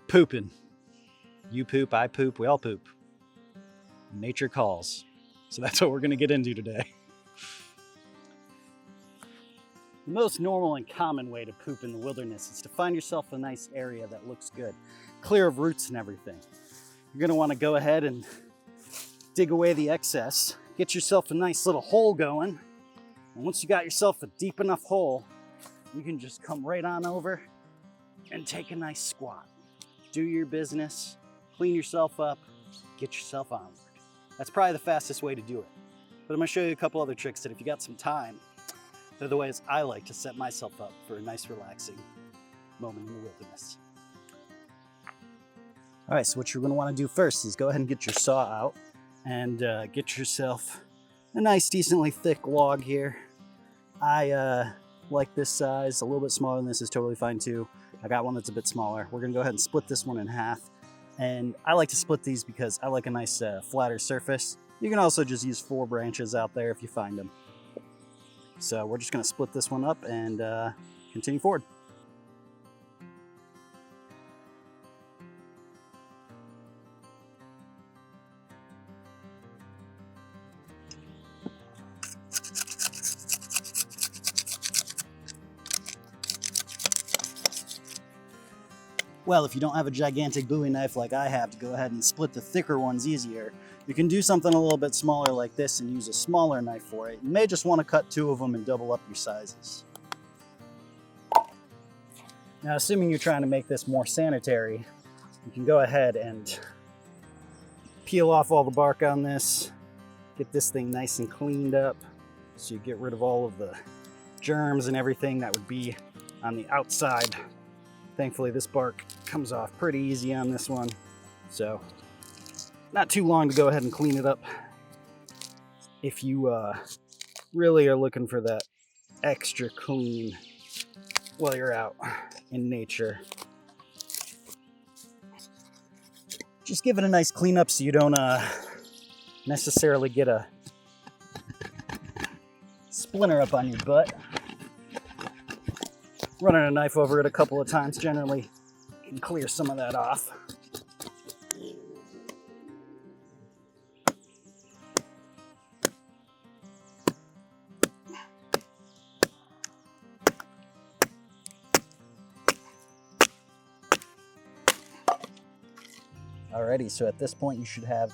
Pooping. You poop, I poop, we all poop. Nature calls. So that's what we're going to get into today. The most normal and common way to poop in the wilderness is to find yourself a nice area that looks good, clear of roots and everything. You're going to want to go ahead and dig away the excess, get yourself a nice little hole going, and once you got yourself a deep enough hole, you can just come right on over and take a nice squat. Do your business, clean yourself up, get yourself onward. That's probably the fastest way to do it. But I'm going to show you a couple other tricks that if you got some time, they're the ways I like to set myself up for a nice relaxing moment in the wilderness. All right, so what you're going to want to do first is go ahead and get your saw out and get yourself a nice decently thick log here. I like this size. A little bit smaller than this is totally fine too. I got one that's a bit smaller. We're going to go ahead and split this one in half. And I like to split these because I like a nice flatter surface. You can also just use 4 branches out there if you find them. So we're just going to split this one up and continue forward. Well, if you don't have a gigantic Bowie knife like I have to go ahead and split the thicker ones easier, you can do something a little bit smaller like this and use a smaller knife for it. You may just want to cut 2 of them and double up your sizes. Now, assuming you're trying to make this more sanitary, you can go ahead and peel off all the bark on this, get this thing nice and cleaned up so you get rid of all of the germs and everything that would be on the outside. Thankfully, this bark comes off pretty easy on this one, so not too long to go ahead and clean it up. If you really are looking for that extra clean while you're out in nature, just give it a nice clean up so you don't necessarily get a splinter up on your butt. Running a knife over it a couple of times generally can clear some of that off. Alrighty, so at this point you should have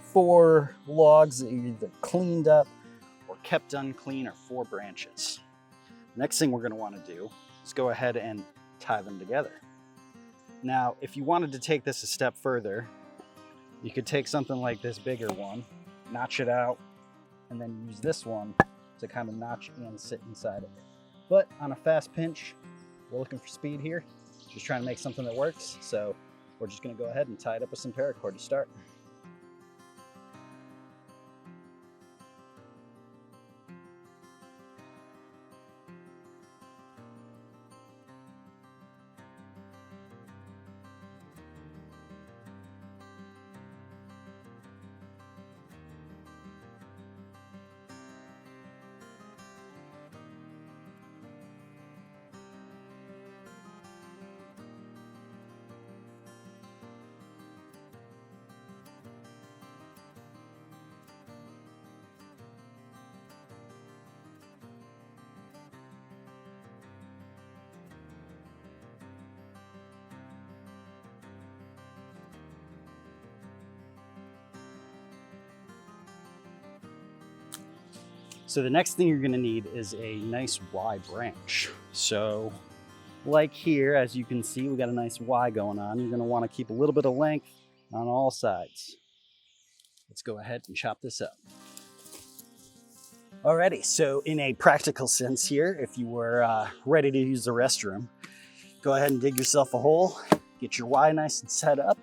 4 logs that you either cleaned up or kept unclean, or 4 branches. Next thing we're going to want to do is go ahead and tie them together. Now, if you wanted to take this a step further, you could take something like this bigger one, notch it out, and then use this one to kind of notch and sit inside of it. But on a fast pinch, we're looking for speed here, just trying to make something that works. So we're just going to go ahead and tie it up with some paracord to start. So the next thing you're going to need is a nice Y branch. So like here, as you can see, we got a nice Y going on. You're going to want to keep a little bit of length on all sides. Let's go ahead and chop this up. Alrighty, so in a practical sense here, if you were ready to use the restroom, go ahead and dig yourself a hole, get your Y nice and set up,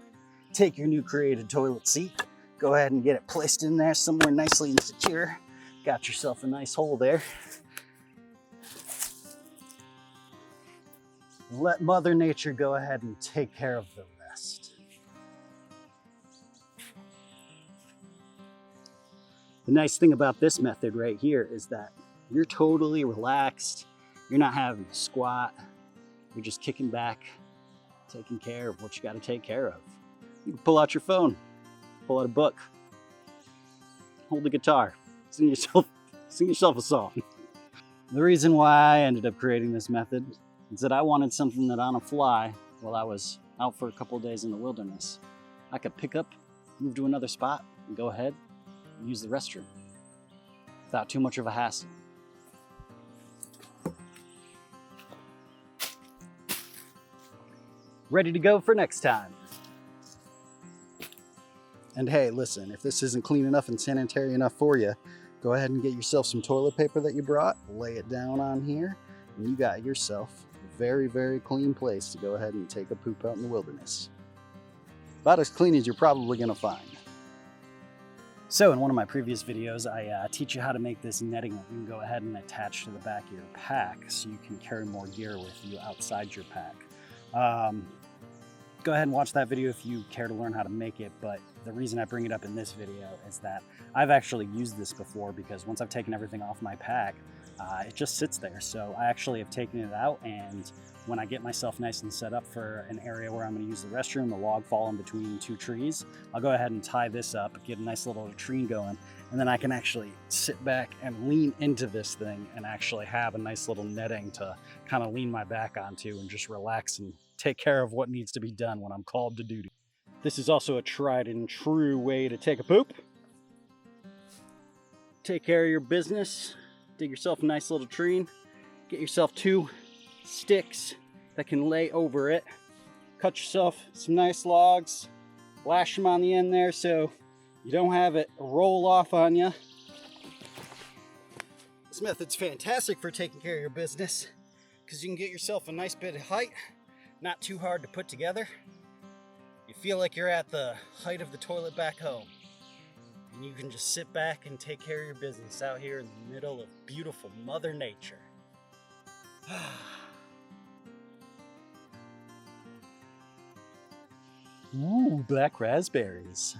take your new created toilet seat, go ahead and get it placed in there somewhere nicely and secure. Got yourself a nice hole there. Let Mother Nature go ahead and take care of the rest. The nice thing about this method right here is that you're totally relaxed. You're not having to squat. You're just kicking back, taking care of what you got to take care of. You can pull out your phone, pull out a book, hold the guitar, sing yourself a song. The reason why I ended up creating this method is that I wanted something that on a fly, while I was out for a couple of days in the wilderness, I could pick up, move to another spot, and go ahead and use the restroom without too much of a hassle. Ready to go for next time. And hey, listen, if this isn't clean enough and sanitary enough for you, go ahead and get yourself some toilet paper that you brought, lay it down on here, and you got yourself a very, very clean place to go ahead and take a poop out in the wilderness. About as clean as you're probably gonna find. So in one of my previous videos, I teach you how to make this netting that you can go ahead and attach to the back of your pack so you can carry more gear with you outside your pack. Go ahead and watch that video if you care to learn how to make it, but the reason I bring it up in this video is that I've actually used this before, because once I've taken everything off my pack, it just sits there. So I actually have taken it out, and when I get myself nice and set up for an area where I'm going to use the restroom, a log fallen between two trees, I'll go ahead and tie this up, get a nice little latrine going, and then I can actually sit back and lean into this thing and actually have a nice little netting to kind of lean my back onto and just relax and take care of what needs to be done when I'm called to duty. This is also a tried and true way to take a poop. Take care of your business, dig yourself a nice little tree, get yourself 2 sticks that can lay over it, cut yourself some nice logs, lash them on the end there so you don't have it roll off on you. This method's fantastic for taking care of your business because you can get yourself a nice bit of height, not too hard to put together. You feel like you're at the height of the toilet back home. And you can just sit back and take care of your business out here in the middle of beautiful Mother Nature. Ooh, black raspberries.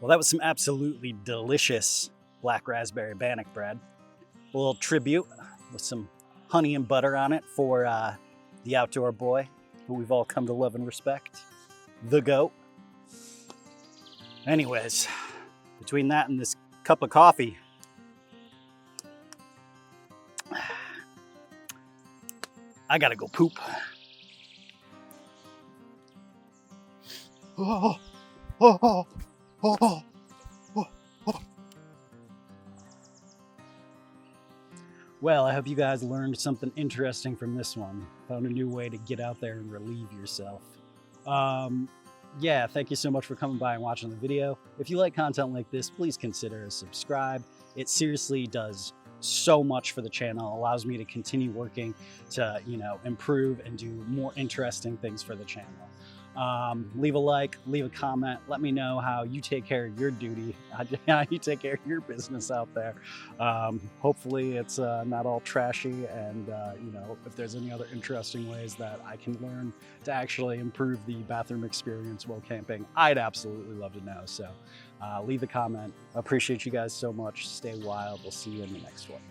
Well, that was some absolutely delicious black raspberry Bannock bread. A little tribute with some honey and butter on it for the outdoor boy who we've all come to love and respect, the goat. Anyways, between that and this cup of coffee, I gotta go poop. Oh, oh, oh, oh, oh, oh. Well, I hope you guys learned something interesting from this one. Found a new way to get out there and relieve yourself. Yeah, thank you so much for coming by and watching the video. If you like content like this, please consider a subscribe. It seriously does so much for the channel. It allows me to continue working to, you know, improve and do more interesting things for the channel. Leave a like, leave a comment, let me know how you take care of your duty, how you take care of your business out there. Hopefully it's not all trashy, and you know, if there's any other interesting ways that I can learn to actually improve the bathroom experience while camping, I'd absolutely love to know. So leave a comment. I appreciate you guys so much. Stay wild. We'll see you in the next one.